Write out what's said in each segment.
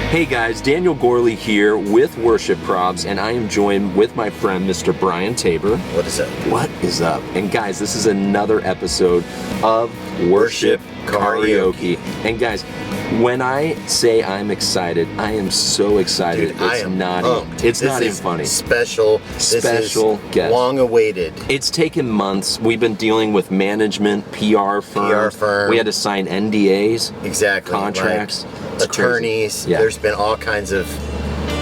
Hey guys, Daniel Gorley here with Worship Probs, and I am joined with my friend Mr. Brian Tabor. What is up? What is up? And guys, this is another episode of Worship Karaoke. And guys, when I say I'm excited, I am so excited. Dude, it's not even funny. Special guest. Long awaited. It's taken months. We've been dealing with management, PR firm. We had to sign NDAs. Exactly. Contracts. Attorneys. Yeah. There's been all kinds of.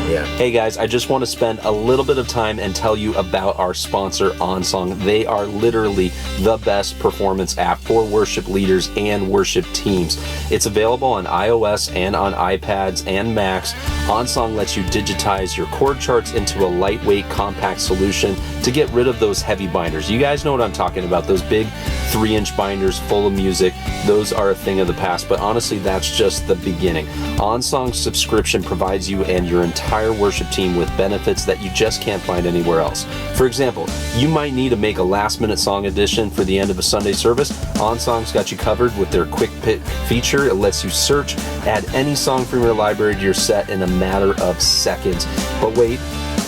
Yeah. Hey guys, I just want to spend a little bit of time and tell you about our sponsor, Onsong. They are literally the best performance app for worship leaders and worship teams. It's available on iOS and on iPads and Macs. Onsong lets you digitize your chord charts into a lightweight, compact solution to get rid of those heavy binders. You guys know what I'm talking about, those big 3-inch binders full of music. Those are a thing of the past, but honestly, that's just the beginning. Onsong's subscription provides you and your entire worship team with benefits that you just can't find anywhere else. For example, you might need to make a last-minute song addition for the end of a Sunday service. Onsong's got you covered with their quick pick feature. It lets you search, add any song from your library to your set in a matter of seconds. But wait,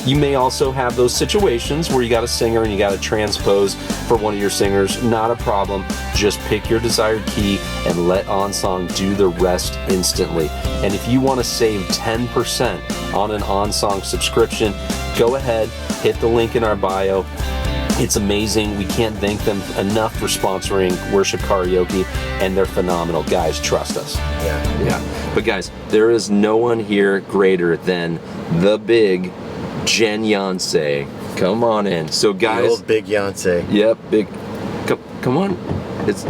you may also have those situations where you got a singer and you got to transpose for one of your singers. Not a problem. Just pick your desired key and let Onsong do the rest instantly. And if you want to save 10% on an Onsong subscription, go ahead, hit the link in our bio. It's amazing. We can't thank them enough for sponsoring Worship Karaoke, and they're phenomenal. Guys, trust us. Yeah. But guys, there is no one here greater than the big Jen Yonsei. Come on in. So guys, The old big Yonsei. Yep, big. Come on. It's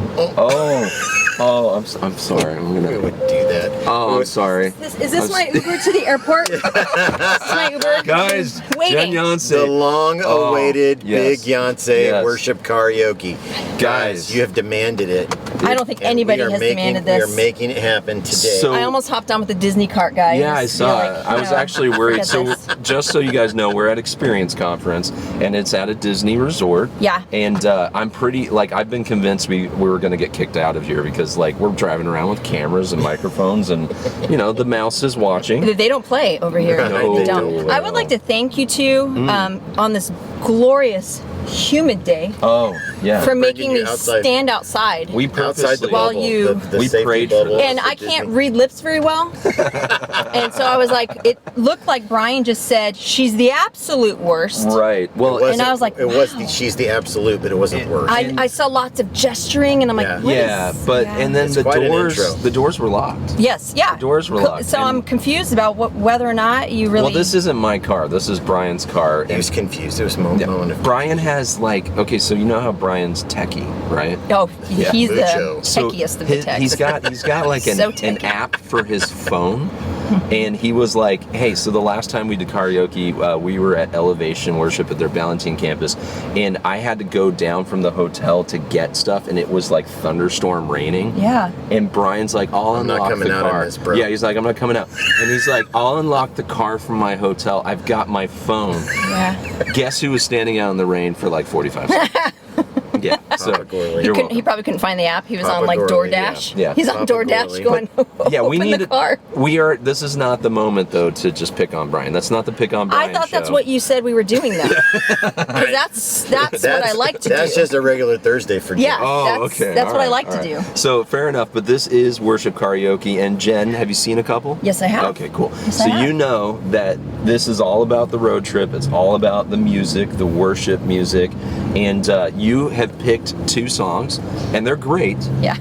I'm sorry. We would do that. I'm sorry. Is this my Uber to the airport? This is my Uber. Guys, waiting. Jen Yonsei. The long-awaited yes. big Yonsei Yes. Worship Karaoke. Guys. You have demanded it. I don't think And anybody we are has demanded this. We are making it happen today. So- I almost hopped on with the Disney cart guy. Yeah, I saw it. I was actually worried. So, Forget this. just so you guys know, we're at Experience Conference, and it's at a Disney resort. Yeah. And I'm pretty, I've been convinced we were going to get kicked out of here because, we're driving around with cameras and microphones, and, the mouse is watching. They don't play over here. No, They they don't. don't. I would like to thank you two on this glorious, humid day Oh, yeah. for making me you outside. stand outside. We outside the purposely. While bubble, you- the We safety prayed for bubble. this. and of I Disney. can't read lips very well. And so I was like, it looked like Brian just said, she's the absolute worst. Right. Well, It wasn't- And I was like, it was wow. she's the absolute, but it wasn't worse. I saw lots of gesturing, and I'm Yeah. like, what yeah, is- but yeah. and then It's the quite an intro. doors were locked. Yes, yeah. The doors were locked. So I'm and- confused about whether or not you really. Well, this isn't my car. This is Brian's car. He was confused. It was a moment of Brian has okay, so you know how Brian's techie, right? Oh, Yeah. he's the Mucho. techiest of the techs. He's got like an, So an techie. app for his phone, and he was like, "Hey, so the last time we did karaoke, we were at Elevation Worship at their Ballantine campus, and I had to go down from the hotel to get stuff, and it was like thunderstorm raining. Yeah. And Brian's like, I'll I'm not unlock coming the out on car. this, bro. Yeah, he's like, I'm not coming out. And he's like, I'll unlock the car from my hotel. I've got my phone. Yeah. Guess who was standing out in the rain for 45 seconds? Yeah, so Papa Gorley. you're He welcome. probably couldn't find the app. He was Papa on like Gorley, DoorDash. yeah. He's on Papa DoorDash Gorley. going. Yeah, we open need the car. This is not the moment though to just pick on Brian. That's not the pick on Brian I thought that's show. what you said we were doing though. 'Cause that's what I like to do. That's just a regular Thursday for Yeah. Jen. Oh, That's- okay. that's All what I right, like all to right. do. So fair enough, but this is Worship Karaoke, and Jen, have you seen a couple? Yes, I have. Okay, cool. Yes, I So have. you know that this is all about the road trip. It's all about the music, the worship music, and you have picked 2 songs, and they're great. Yeah.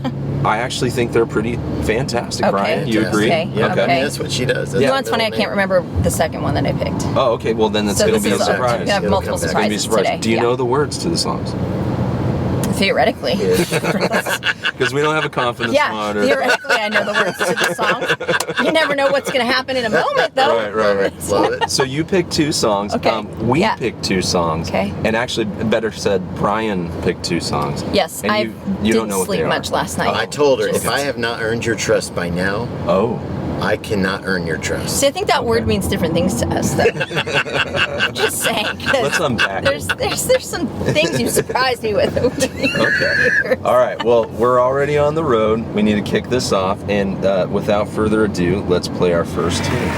I actually think they're pretty fantastic. Okay. Brian, you agree? Okay. Yeah, Okay. I mean, that's what she does. That's You know the what's funny? I middle can't remember the second one that I picked. Oh, okay. Well, then it's So going to this be a is surprise. we're gonna have It'll multiple come back. It's gonna be a surprises surprise. today. Do you Yeah. know the words to the songs? Theoretically. Because we don't have a confidence Yeah, monitor. theoretically, I know the words to the song. You never know what's going to happen in a moment, though. Right. Love it. So you picked 2 songs. Okay. We Yeah. picked 2 songs. Okay. And actually, better said, Brian picked 2 songs. Yes, And I you didn't don't know what sleep they are. much last night. I told her, Just- if I have not earned your trust by now, Oh. I cannot earn your trust. See, I think that word means different things to us, though. Just saying. 'Cause Let's unpack it. There's some things you surprised me with over the years. Okay. All right. Well, we're already on the road. We need to kick this off. And without further ado, let's play our first tune.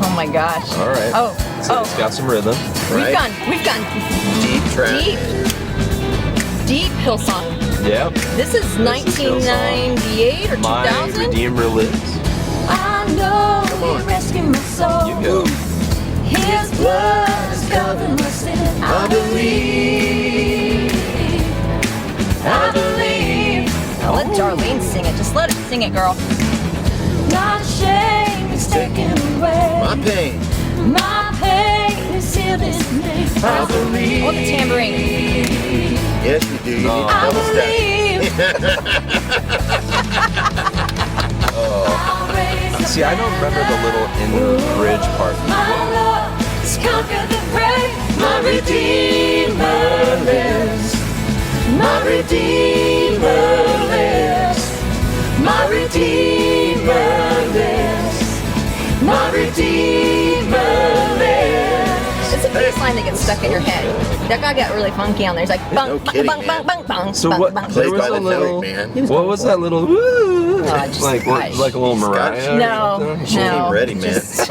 Oh my gosh. All right. So it's got some rhythm. Right? We've gone Deep track. deep Hillsong. Yep. This is 1998 or 2000. My Redeemer lives. I know He rescued my soul. You go. His blood is covering my sin. I believe. Now let Darlene sing it. Just let her sing it, girl. My shame is taken away. My pain. My pain is healed in me. I believe. Oh, the tambourine. Yes, you do. You need Oh. I double step. believe. See, I don't remember the little in the bridge part. My Lord has conquered the grave. My Redeemer lives. My Redeemer lives. My Redeemer lives. My Redeemer lives. It's a bass line that gets stuck in your head. That guy got really funky on there. He's like, bang, No bang, kidding, bang, man. bang, bang, bang, So bang, what? bang. There Plays was by a the little. note, man. What was that little? Woo? just like hush. like a little Mariah. or No, something? She no. ain't ready, man. Just-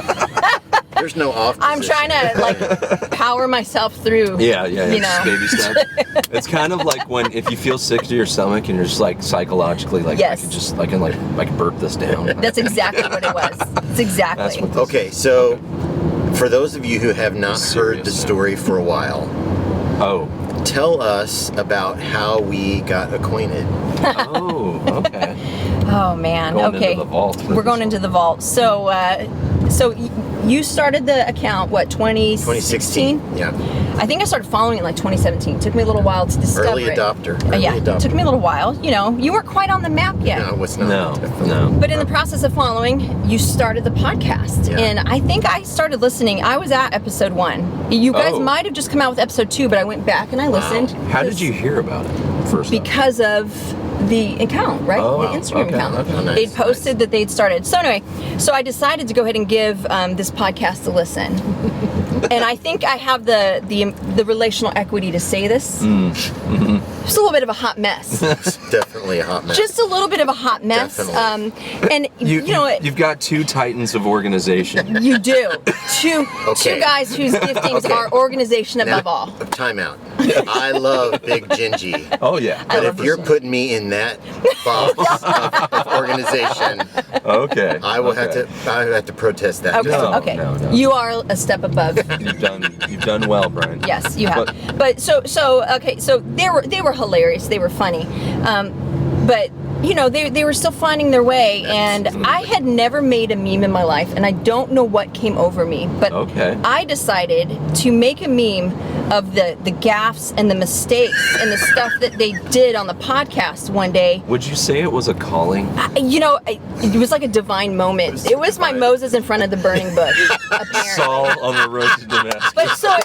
There's no off. I'm position. trying to like power myself through. Yeah, You just know. baby steps. It's kind of like when if you feel sick to your stomach and you're just like psychologically like Yes. I can burp this down. That's exactly what it was. It's exactly. That's what this Okay, so for those of you who have not heard the Serious. story for a while, Oh. tell us about how we got acquainted. Oh, okay. Oh man. Going okay. into the vault. We're going into the vault. So, you started the account what 2016? 2016. Yeah. I think I started following it in like 2017. Took me a little while to discover Early it. adopter. Yeah, Early adopter. took me a little while. You know, you weren't quite on the map yet. No, it's not. No, Definitely. no. But in the process of following, you started the podcast. Yeah. And I think I started listening. I was at episode 1. You guys Oh. might have just come out with episode 2, but I went back and I listened. How did you hear about it first? off? Because of the account, right? Oh, the wow. Instagram Okay, account. okay. Oh, nice, They'd posted that they'd started. So anyway, so I decided to go ahead and give this podcast a listen. And I think I have the relational equity to say this. Mm-hmm. Just a little bit of a hot mess. It's definitely a hot mess. Just a little bit of a hot mess. Definitely. And you know what? You've got two titans of organization. You do. Two Okay. guys whose giftings Okay. are organization Now, above all. time out. I love Big Gingy. Oh yeah. But love if you're this. putting me in that box of organization, Okay. I will have to protest that. Okay. No, okay. no. You are a step above. You've done well, Brian. Yes, you have. But- But so okay, so they were hilarious. They were funny, but you know they were still finding their way. And I had never made a meme in my life, and I don't know what came over me. But Okay. I decided to make a meme of the gaffes and the mistakes and the stuff that they did on the podcast one day. Would you say it was a calling? It was like a divine moment. It was my Moses in front of the burning bush, apparently. Saul on the road to Damascus. But so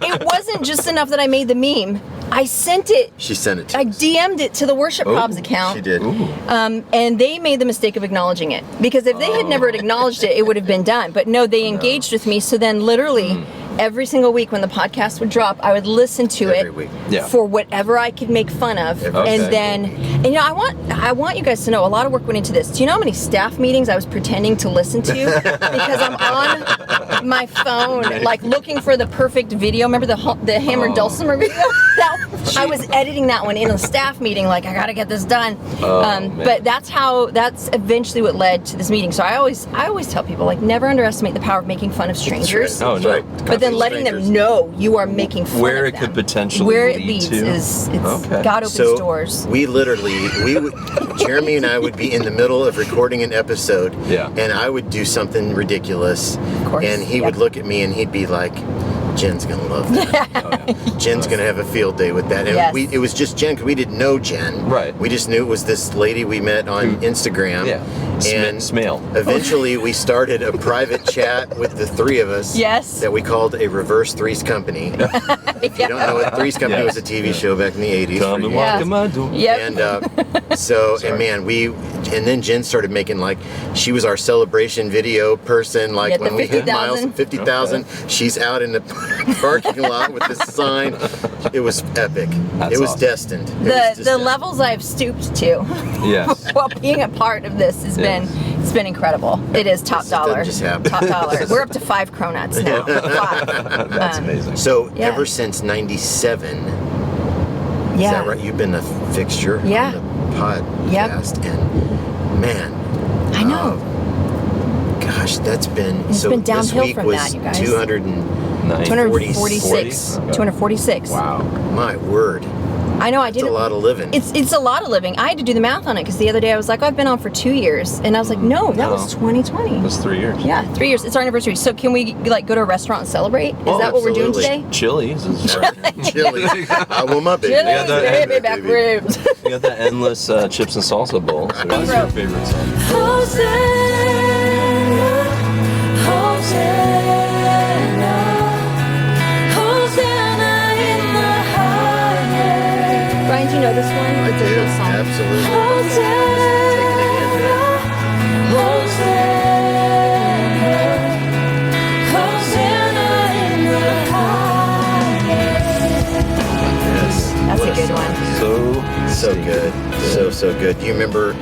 it wasn't just enough that I made the meme. I sent it. She sent it to I us. DM'd it to the Worship Probs account. She did. Ooh. And they made the mistake of acknowledging it. Because if they had never acknowledged it, it would have been done. But no, they engaged with me. So then literally every single week when the podcast would drop, I would listen to Every it week. Yeah. for whatever I could make fun of. Okay. And then, and I want you guys to know a lot of work went into this. Do you know how many staff meetings I was pretending to listen to? Because I'm on my phone, like looking for the perfect video. Remember the Hammer Dulcimer video? I was editing that one in a staff meeting, like I gotta get this done. Man. But that's eventually what led to this meeting. So I always tell people, like, never underestimate the power of making fun of strangers. Oh, no. But then letting them know you are making fun Where of it them. could potentially where it lead leads to. is Okay. God opens So doors. we would Jeremy and I would be in the middle of recording an episode, Yeah. and I would do something ridiculous, Of course, and he yeah. would look at me and he'd be like, Jen's gonna love that. Jen's gonna have a field day with that. And Yes. it was just Jen, 'cause we didn't know Jen. Right. We just knew it was this lady we met on Instagram. Yeah. And Smale. eventually we started a private chat with the three of us. Yes. That we called a Reverse Threes Company. If you don't know what Threes Company Yes. was, a TV show back in the 80s. Come for and you. walk Yeah. in my door. Yep. And and man, And then Jen started making, like, she was our celebration video person. Like, Yeah, the when we had 50,000. 50,000, she's out in the parking lot with this sign. It was epic. That's it was awesome. destined. It was The destined. levels I've stooped to Yes. while being a part of this has been it's been incredible. It is top This doesn't dollar. just happen. Top dollar. We're up to 5 cronuts now. 5. That's amazing. So, Yeah. ever since 97, Yeah. is that right? You've been a fixture Yeah. on the podcast. And, man. I know. Gosh, that's been... It's so been this downhill week from was that, you guys. 246. 246. Wow. My word. I know. I did It's a lot of living. It's a lot of living. I had to do the math on it because the other day I was like, oh, I've been on for 2 years, and I was like, no, that was 2020. That's 3 years. Yeah, 3 years. It's our anniversary. So can we like go to a restaurant and celebrate? Is Oh, that what we're doing absolutely. today? Chili's is right. Chili. I want my baby. Chili's, Yeah, that- baby back ribs. You got that endless chips and salsa bowl. So what's your favorite song? Hosanna, Hosanna, Hosanna in the highest. Brian, do you know this one? I It's a do. real song. Absolutely. Hosanna, Hosanna, Hosanna in the highest. Yes. That's What a good song. one. So good. So good. Do you remember,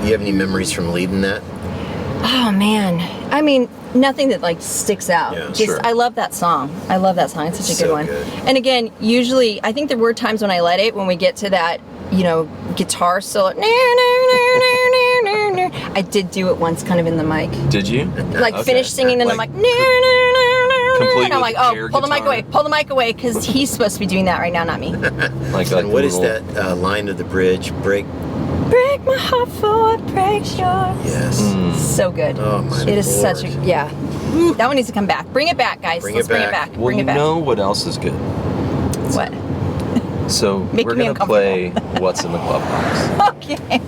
you have any memories from leading that? Oh man, I mean, nothing that like sticks out. Yeah, Just sure. I love that song. I love that song. It's such a So good one. good. And again, usually I think there were times when I let it when we get to that, you know, guitar solo. I did do it once, kind of in the mic, Did you? like Okay. finish singing, and I'm like, Complete and I'm like, with oh, air pull the mic guitar. away, pull the mic away, because he's supposed to be doing that right now, not me. Like And what is little- that line of the bridge? Break. Break my heart for what breaks yours. Yes. So good. Oh, my It is Lord. such a that one needs to come back. Bring it back, guys. Bring Let's it bring it back. back. Well, Bring you it back. know what else is good? What? So Making we're me gonna play What's in the Glovebox. Okay.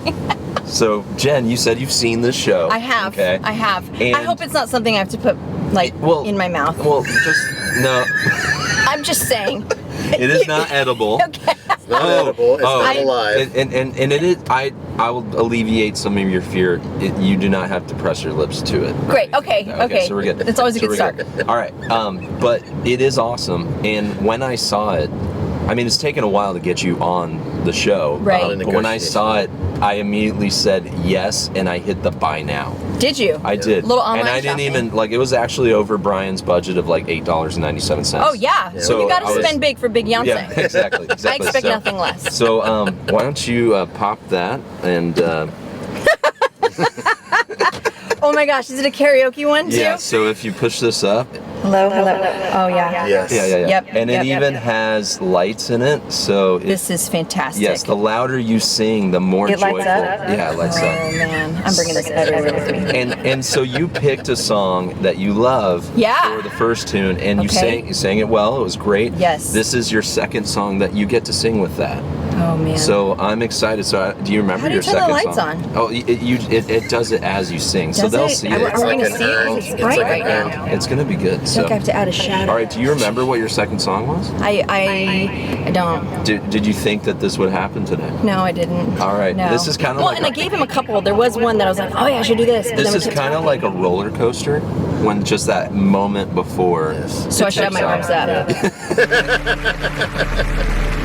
So Jen, you said you've seen this show. I have. Okay. I have. I And- hope it's not something I have to put like Well, in my mouth. Well, just no. I'm just saying. It is not edible. Okay. It's not edible. It's not alive. And it is. I will alleviate some of your fear. You do not have to press your lips to it. Great. Okay. Okay. So we're good. It's always a So good we're start. All right. But it is awesome. And when I saw it, I mean, it's taken a while to get you on the show. Right. Lot of But when I negotiation. saw it, I immediately said yes, and I hit the buy now. Did you? I did. Little online and I didn't shopping. even like. It was actually over Brian's budget of like $8.97. Oh yeah. So you got I to was- spend big for Big Beyonce. Yeah, exactly. I Exactly. expect So- nothing less. So, why don't you pop that and Oh my gosh, is it a karaoke one too? yeah. So if you push this up, Hello. Oh yeah. Yes. yeah. Yep, And it yep, even yep. has lights in it. So This is fantastic. yes, the louder you sing, the more It lights joyful. up? Yeah, it lights Oh up. man, I'm bringing this everywhere with me. And so you picked a song that you love Yeah. for the first tune, and you Okay. sang it well. It was great. Yes. This is your second song that you get to sing with that. Oh man. So I'm excited. So do you remember How do your you turn the second lights song? on? Oh, it does it as you sing. So Does they'll it? see Are it. we It's going like to an see it? urn. 'Cause it's It's bright like right an now. It's gonna be good. I feel So like I have to add a shadow. all right. Do you remember what your second song was? I don't. Did you think that this would happen today? No, I didn't. All right, No. this is kinda well, like and a- I gave him a couple. There was one that I was like, oh yeah, I should do this. And This then we is kept kind of talking. like a roller coaster when just that moment before. Yes. So it I should have my takes arms off. up.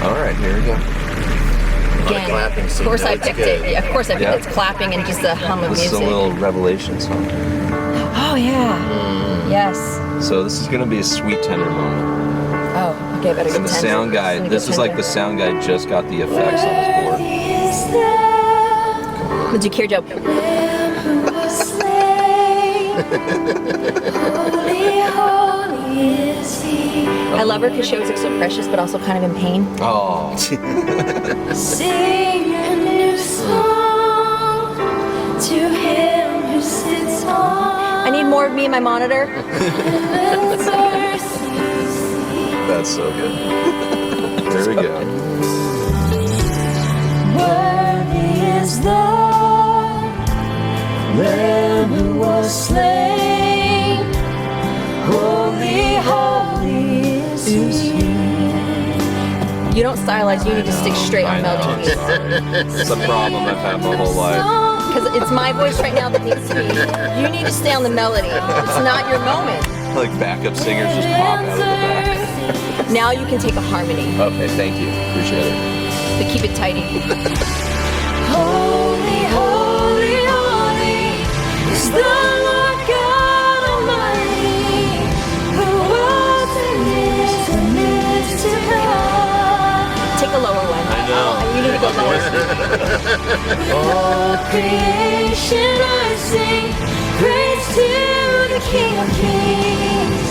All right, here we go. Again. clapping Of scene. course No, I it's picked good. it. Yeah, of course I picked Yeah. it. It's clapping and just a hum of This is a music. little revelation song. Oh yeah. Yes. So this is gonna be a sweet tender moment. Oh, okay, better get And the tense. sound guy, It's gonna this get is like the tender. sound guy just got the effects on his board. Is the Would you care, Joe? Lamb who was slain? Holy, holy is He. I love her because she always looks so precious, but also kind of in pain. Oh, Sing a new song to Him who sits on I need more of me in my monitor. heaven's mercy seat. that's so good. There we go. Worthy is the Lamb who was slain. Holy, holy is He. You don't stylize, you need to stick straight I on know, melody I'm keys. sorry. It's a problem I've had my whole life. Song because it's my voice right now that needs to be. You need to stay on the melody. It's not your moment. Like backup singers just pop out of the back. Now you can take a harmony, Okay, thank you. Appreciate it. but keep it tidy. Holy, holy, holy is the Lord God Almighty, who was and is to come. Take a lower one. I know. You need to go lower. All creation I sing praise to the King of Kings.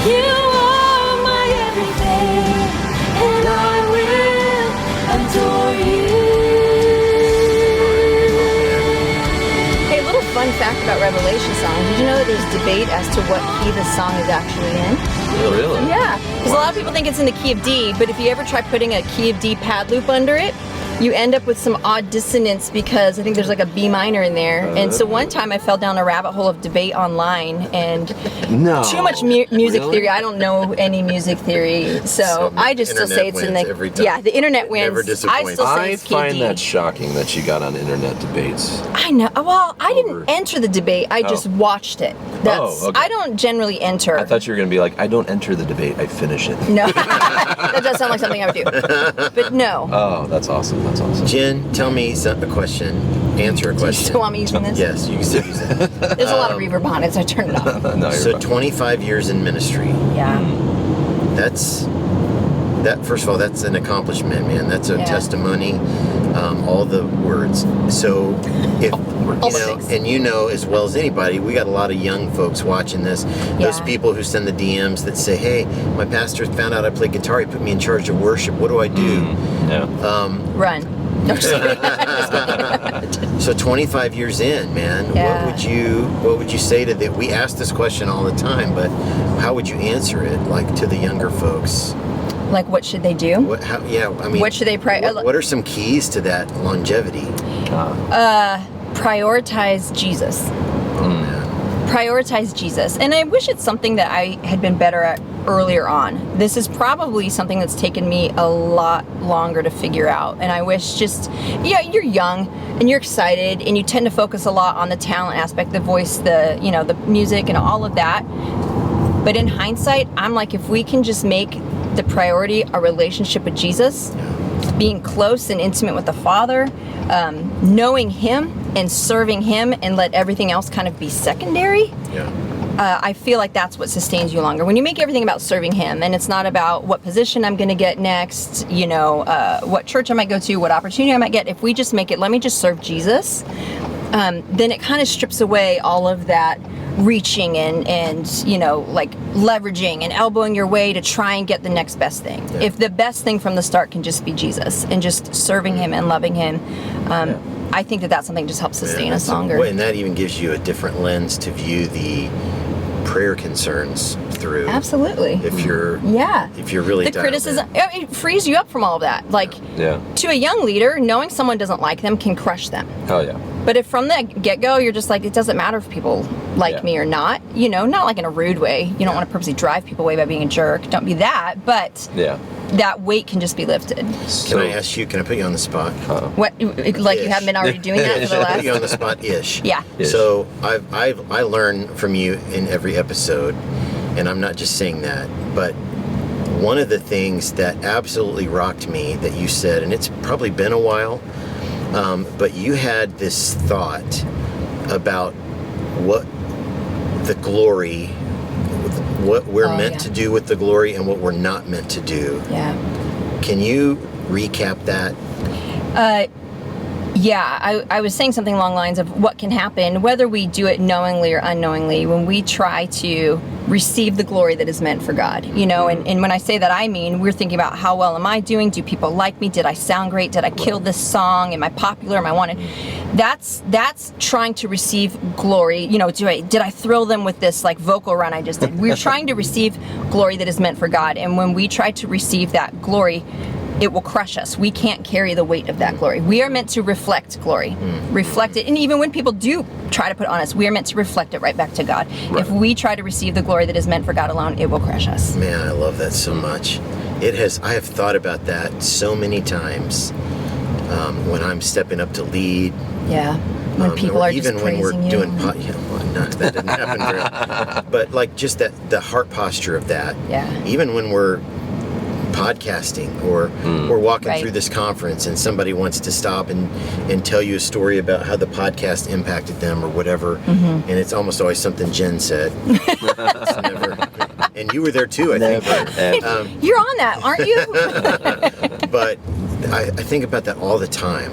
You are my everything, and I will adore you. Hey, a little fun fact about Revelation song. Did you know that there's debate as to what key the song is actually in? Really? Yeah, because a lot of people think it's in the key of D, but if you ever try putting a key of D pad loop under it, you end up with some odd dissonance because I think there's like a B minor in there. And so one time I fell down a rabbit hole of debate online and No. too much music Really? theory. I don't know any music theory, so I just still say it's in internet wins every the time. Yeah, the internet wins. never I disappoints. still say I it's key of find D. that shocking that you got on internet debates. I know. Well, I Over. didn't enter the debate. I just watched it. That's. okay. I don't generally enter. I thought you were going to be like, I don't enter the debate, I finish it. No, that does sound like something I would do. But no. Oh, that's awesome. That's awesome. Jen, tell me a question. Answer a Do you question. still want me using this? Yes, you can still use it. There's a lot of reverb on it, so I turned it off. No, you're So fine. 25 years in ministry. Yeah. That first of all, that's an accomplishment, man. That's a Yeah. testimony. All the words. So if All the you know, things. and you know as well as anybody, we got a lot of young folks watching this. Those Yeah. people who send the DMs that say, "Hey, my pastor found out I play guitar. He put me in charge of worship. What do I do?" Yeah. Run. No, just kidding. So 25 years in, man, Yeah. what would you say to that? We ask this question all the time, but how would you answer it, like to the younger folks? Like, what should they do? What should they what are some keys to that longevity? Prioritize Jesus. Oh man. Prioritize Jesus. And I wish it's something that I had been better at earlier on. This is probably something that's taken me a lot longer to figure out. And I wish you're young and you're excited and you tend to focus a lot on the talent aspect, the voice, the music and all of that. But in hindsight, I'm like, if we can just make the priority a relationship with Jesus, being close and intimate with the Father, knowing Him and serving Him, and let everything else kind of be secondary. Yeah. I feel like that's what sustains you longer. When you make everything about serving Him, and it's not about what position I'm going to get next, what church I might go to, what opportunity I might get. If we just make it, let me just serve Jesus, then it kind of strips away all of that reaching and like leveraging and elbowing your way to try and get the next best thing. Yeah. If the best thing from the start can just be Jesus and just serving Him and loving Him, I think that's something that just helps sustain us longer. And that even gives you a different lens to view the prayer concerns through. Absolutely. If you're really the dialed criticism, in. it frees you up from all of that. Like, to a young leader, knowing someone doesn't like them can crush them. Hell yeah. But if from the get-go you're just like, it doesn't matter if people like me or not, not like in a rude way. You don't want to purposely drive people away by being a jerk. Don't be that. But that weight can just Can be lifted. I put you on the spot? What, like you haven't been already doing that for the I put you on the last? spot-ish. Yeah. So I learn from you in every episode, and I'm not just saying that, but one of the things that absolutely rocked me that you said, and it's probably been a while, but you had this thought about what the glory, what we're meant to do with the glory and what we're not meant to do. Yeah. Can you recap that? I was saying something along the lines of what can happen, whether we do it knowingly or unknowingly, when we try to receive the glory that is meant for God, and when I say that, I mean, we're thinking about how well am I doing? Do people like me? Did I sound great? Did I kill this song? Am I popular? Am I wanted? That's trying to receive glory. Did I thrill them with this like vocal run I just did? We're trying to receive glory that is meant for God. And when we try to receive that glory, it will crush us. We can't carry the weight of that glory. We are meant to reflect glory, reflect it. And even when people do try to put it on us, we are meant to reflect it right back to God. Right. If we try to receive the glory that is meant for God alone, it will crush us. Man, I love that so much. I have thought about that so many times. when I'm stepping up to lead. Yeah. When people or are just even when we're praising you. doing no, that didn't happen very but like just the heart posture of that. Yeah. Even when we're podcasting or we're walking Right. through this conference and somebody wants to stop and tell you a story about how the podcast impacted them or whatever, and it's almost always something Jen said. It's never, and you were there too, I think. You're on that, aren't you? But I think about that all the time.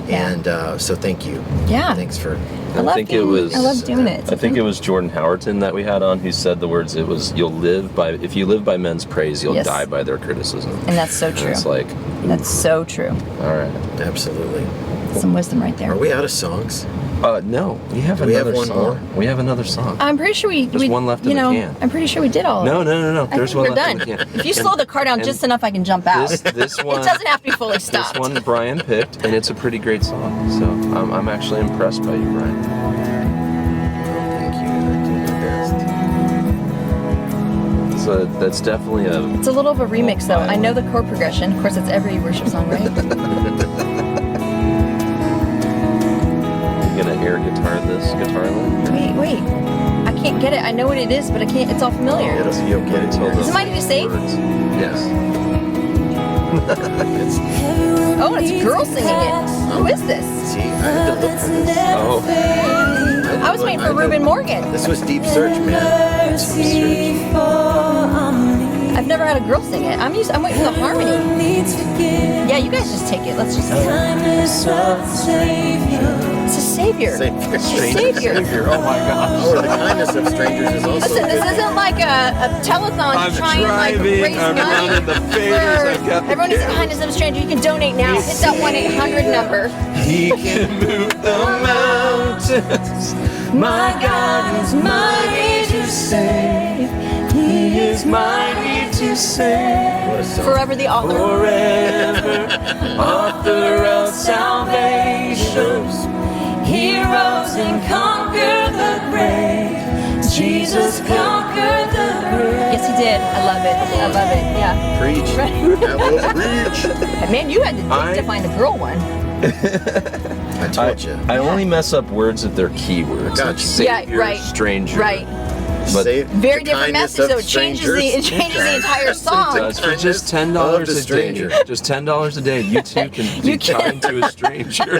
And so thank you. Yeah. Thanks for... I love think doing, it was- I love doing it. I think it was Jordan Howerton that we had on who said the words, it was, if you live by men's praise, you'll Yes. die by their criticism. And that's so And true. it's like, That's so true. all right. Absolutely. Some wisdom right there. Are we out of songs? No, we have Do we have another one song. more? We have another song. I'm pretty sure There's one left in the can. I'm pretty sure we did all of No, it. no. I There's think one we're left done. in the can. If you slow the car down just enough, I can jump out. This one, It doesn't have to be fully stopped. this one Brian picked, and it's a pretty great song. So I'm actually impressed by you, Brian. Thank you. I do my best. So that's definitely a. It's a little of a remix, though. I know the chord progression. Of course, it's every worship song, right? You gonna air guitar this guitar line? Wait. I can't get it. I know what it is, but I can't. It's all familiar. You'll get it. Until Is it Mighty to Save? Yes. Oh, it's a girl singing it. Who is this? See, I had to look for this. Oh, I was waiting for Reuben Morgan. This was deep search, man. I've never had a girl sing it. I'm waiting for the harmony. Yeah, you guys just take it. Let's just. It's a savior. Savior. It's a savior. oh my gosh. Or the kindness of strangers is also Listen, this isn't like a telethon I'm to try and like driving, raise I'm money running the faders, I've got the everyone needs a camera. kindness of a stranger. You can donate now. Hit that 1-800 number. He can move the mountains. My God is mighty to save. He is mighty to save. What a song. Forever the author. Forever, author of salvation. He rose and conquered the grave. Jesus conquered the grave. Yes, he did. I love it. I love it. Yeah. Preach. Right. That will preach. Man, you had to define the girl one. I told you. I only mess up words if they're keywords. Gotcha. Like savior, Yeah, right. stranger. Right. But Save Very the different kindness message, of though. It changes the entire It song. does. For just $10 Of a the day. stranger. Just $10 a day, you too can be You can. kind to a stranger.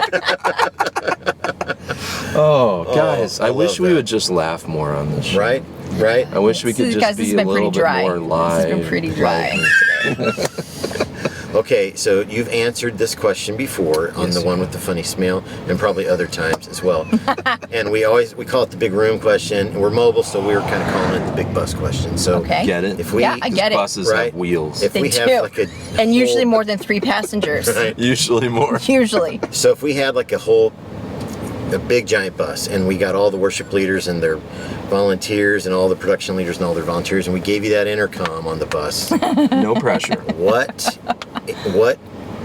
Oh, guys, I I wish love we that. would just laugh more on this show. Right? Right? I wish we could Guys, just this be has a been pretty little bit dry. more live. This has been pretty dry today. Okay, so you've answered this question before on Yes, the one with the funny smell, and probably other times as well. And we call it the big room question. And we're mobile, so we were kind of calling it the big bus question. So Okay. Get it? if we Yeah, I get it. Buses Right. have wheels. if They we do. have like a And usually whole- more than 3 passengers. Right. Usually more. Usually. So if we had like a big giant bus, and we got all the worship leaders and their volunteers and all the production leaders and all their volunteers, and we gave you that intercom on the bus, No pressure. what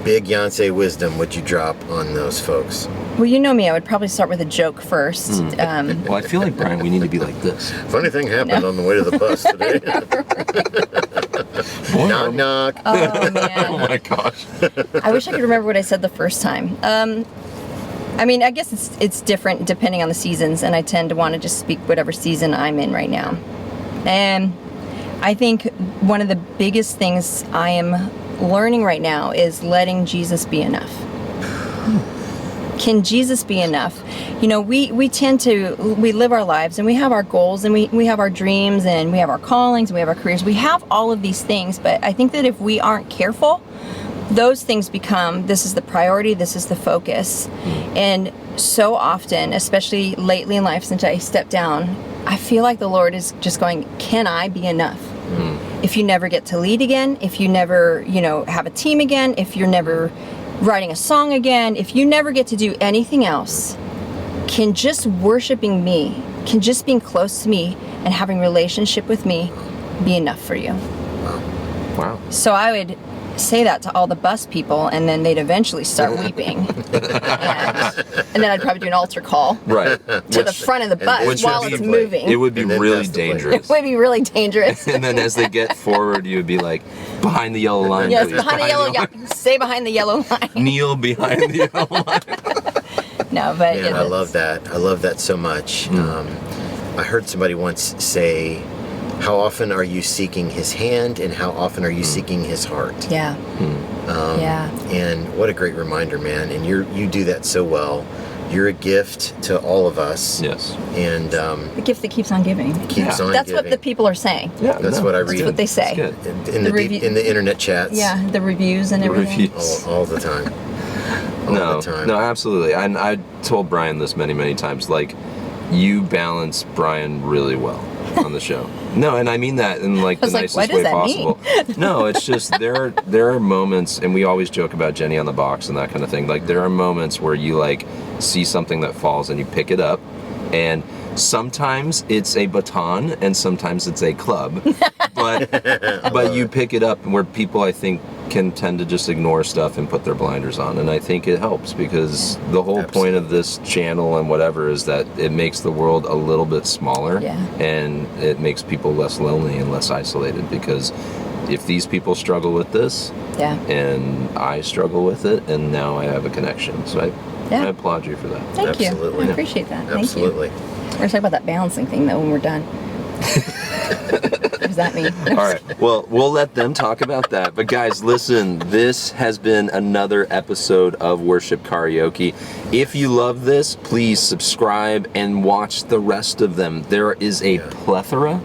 big Yonsei wisdom would you drop on those folks? Well, you know me. I would probably start with a joke first. Well, I feel like, Brian, we need to be like this. Funny thing happened on the way to the bus today. Knock knock. Oh, Oh man. my gosh. I wish I could remember what I said the first time. I mean, I guess it's different depending on the seasons, and I tend to want to just speak whatever season I'm in right now. And I think one of the biggest things I am learning right now is letting Jesus be enough. Can Jesus be enough? You know, we live our lives and we have our goals and we have our dreams and we have our callings and we have our careers. We have all of these things, but I think that if we aren't careful, those things become, this is the priority, this is the focus. And so often, especially lately in life since I stepped down, I feel like the Lord is just going, can I be enough? If you never get to lead again, if you never, have a team again, if you're never writing a song again, if you never get to do anything else, can just worshiping me, can just being close to me and having relationship with me be enough for you? Wow. So I would say that to all the bus people, and then they'd eventually start weeping. And then I'd probably do an altar call Right. to the front of the bus which while would it's be play. moving. It would be And then really that's the play. dangerous. It would be really dangerous. And then as they get forward, you would be like, behind the yellow line, Yes, please. behind the yellow. line. Yeah, stay behind the yellow line. Kneel behind the yellow line. No, but Man, I love that. I love that so much. I heard somebody once say, how often are you seeking his hand and how often are you seeking his heart? Yeah. Yeah. And what a great reminder, man. And you do that so well. You're a gift to all of us. Yes. And The gift that keeps on giving. keeps on That's giving. what the people are saying. Yeah, That's what I read. That's what they say. It's good. in The the review- in the internet chats. Yeah, the reviews and everything. Reviews. All the time. All No, the time. no, absolutely. And I told Brian this many, many times. Like, you balance Brian really well on the show. No, and I mean that in like the was like, nicest what does way that possible. No, it's just there are moments, and we always joke about Jenny on the box and that kind of thing. Like, there are moments where you like see something that falls and you pick it up, and sometimes it's a baton and sometimes it's a club, but you pick it up, where people I think can tend to just ignore stuff and put their blinders on, and I think it helps because the whole point of this channel and whatever is that it makes the world a little bit smaller, Yeah. and it makes people less lonely and less isolated, because if these people struggle with this Yeah. and I struggle with it, and now I have a connection, so I Yeah. applaud you for that. Thank you. Absolutely. I appreciate that. Absolutely. Thank you. We're going to talk about that balancing thing, though, when we're done. What does that mean? All right. Well, we'll let them talk about that. But guys, listen, this has been another episode of Worship Karaoke. If you love this, please subscribe and watch the rest of them. There is a plethora.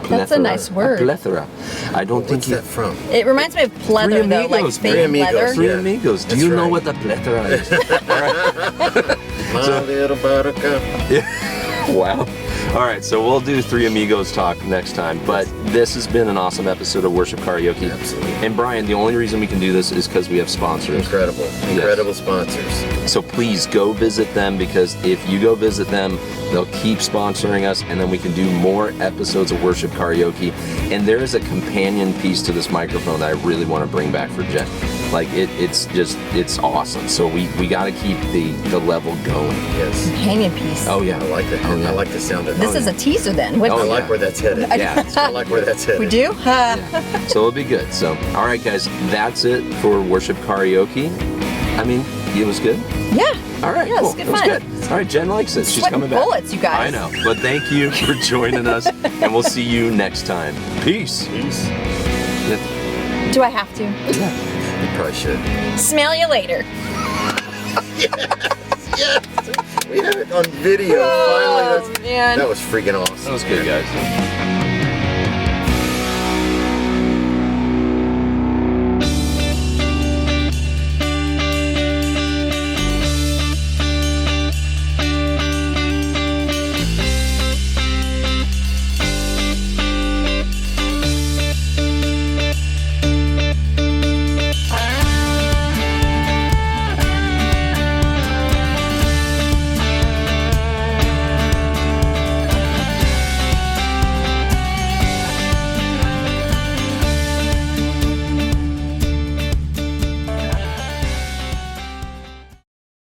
That's a nice word. A plethora. I don't think What's you... that from? It reminds me of pleather, though, like Amigos, fake Three Amigos, leather. Three Yeah, Amigos. Do that's you know right. what a plethora is? All right. My little buttercup. Wow. All right, so we'll do Three Amigos talk next time. But this has been an awesome episode of Worship Karaoke. Absolutely. And Brian, the only reason we can do this is because we have sponsors. Incredible sponsors. So please go visit them, because if you go visit them, they'll keep sponsoring us, and then we can do more episodes of Worship Karaoke. And there is a companion piece to this microphone that I really want to bring back for Jen. Like it's awesome. So we got to keep the level going. Yes. Companion piece. Oh yeah. I like that. Oh, yeah. I like the sound of This that. is a teaser, then. What, Oh, I yeah. like where that's headed. Yeah. I like where that's headed. we do? So it'll be good. So, all right, guys, that's it for Worship Karaoke. I mean, it was good. Yeah. All right, Yeah, cool. it's good It was fun. good. All right, Jen likes it. She's Sweating coming back. bullets, you guys. I know, but thank you for joining us, and we'll see you next time. Peace. Peace. Do I have to? You probably should. Smell you later. Yes. We have it on video. Oh, Finally. man. That was freaking awesome. That was good, guys.